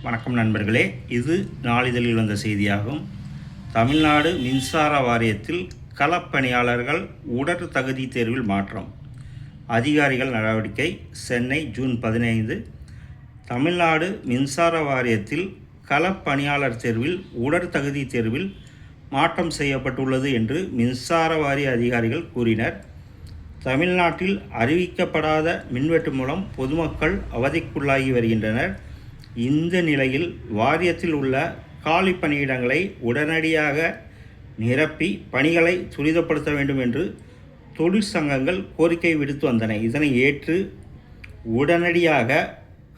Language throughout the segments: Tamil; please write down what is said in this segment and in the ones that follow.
வணக்கம் நண்பர்களே, இது நாளிதழில் வந்த செய்தியாகும். தமிழ்நாடு மின்சார வாரியத்தில் களப்பணியாளர்கள் உடற் தகுதி தேர்வில் மாற்றம், அதிகாரிகள் நடவடிக்கை. சென்னை, ஜூன் 15. தமிழ்நாடு மின்சார வாரியத்தில் களப்பணியாளர் தேர்வில் உடற் தகுதி தேர்வில் மாற்றம் செய்யப்பட்டுள்ளது என்று மின்சார வாரிய அதிகாரிகள் கூறினர். தமிழ்நாட்டில் அறிவிக்கப்படாத மின்வெட்டு மூலம் பொதுமக்கள் அவதிக்குள்ளாகி வருகின்றனர். இந்த நிலையில் வாரியத்தில் உள்ள காலி பணியிடங்களை உடனடியாக நிரப்பி பணிகளை துரிதப்படுத்த வேண்டும் என்று தொழிற்சங்கங்கள் கோரிக்கை விடுத்து வந்தன. இதனை ஏற்று உடனடியாக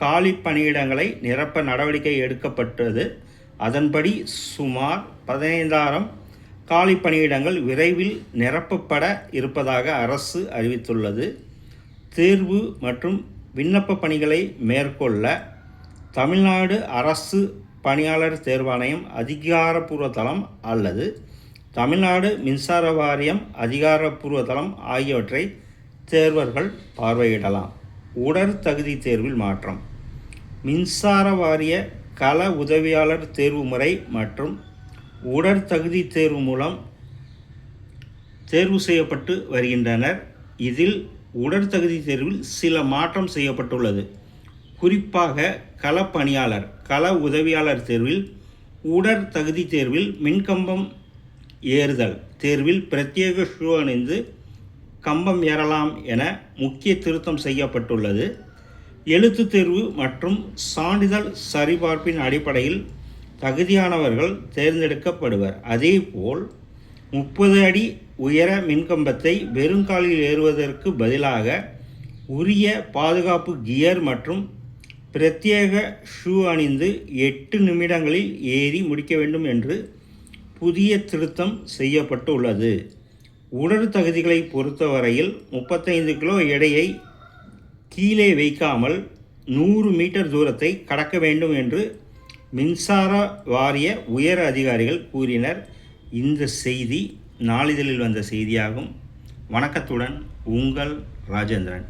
காலி பணியிடங்களை நிரப்ப நடவடிக்கை எடுக்கப்பட்டது. அதன்படி சுமார் 15,000 காலி பணியிடங்கள் விரைவில் நிரப்பப்பட இருப்பதாக அரசு அறிவித்துள்ளது. தேர்வு மற்றும் விண்ணப்ப பணிகளை மேற்கொள்ள தமிழ்நாடு அரசு பணியாளர் தேர்வாணையம் அதிகாரப்பூர்வ தளம் அல்லது தமிழ்நாடு மின்சார வாரியம் அதிகாரப்பூர்வ தளம் ஆகியவற்றை தேர்வர்கள் பார்வையிடலாம். உடற் தகுதி தேர்வில் மாற்றம். மின்சார வாரிய கள உதவியாளர் தேர்வு முறை மற்றும் உடற் தகுதி தேர்வு மூலம் தேர்வு செய்யப்பட்டு வருகின்றனர். இதில் உடற் தகுதி தேர்வில் சில மாற்றம் செய்யப்பட்டுள்ளது. குறிப்பாக களப்பணியாளர் கள உதவியாளர் தேர்வில் உடற் தகுதி தேர்வில் மின்கம்பம் ஏறுதல் தேர்வில் பிரத்யேக ஷூ அணிந்து கம்பம் ஏறலாம் என முக்கிய திருத்தம் செய்யப்பட்டுள்ளது. எழுத்து தேர்வு மற்றும் சான்றிதழ் சரிபார்ப்பின் அடிப்படையில் தகுதியானவர்கள் தேர்ந்தெடுக்கப்படுவர். அதேபோல் 30 அடி உயர மின்கம்பத்தை வெறுங்காலில் ஏறுவதற்கு பதிலாக உரிய பாதுகாப்பு கியர் மற்றும் பிரத்யேக ஷூ அணிந்து 8 நிமிடங்களில் ஏறி முடிக்க வேண்டும் என்று புதிய திருத்தம் செய்யப்பட்டுள்ளது. உடற் தகுதிகளை பொறுத்தவரையில் 35 கிலோ எடையை கீழே வைக்காமல் 100 மீட்டர் தூரத்தை கடக்க வேண்டும் என்று மின்சார வாரிய உயர் அதிகாரிகள் கூறினர். இந்த செய்தி நாளிதழில் வந்த செய்தியாகும். வணக்கத்துடன் உங்கள் ராஜேந்திரன்.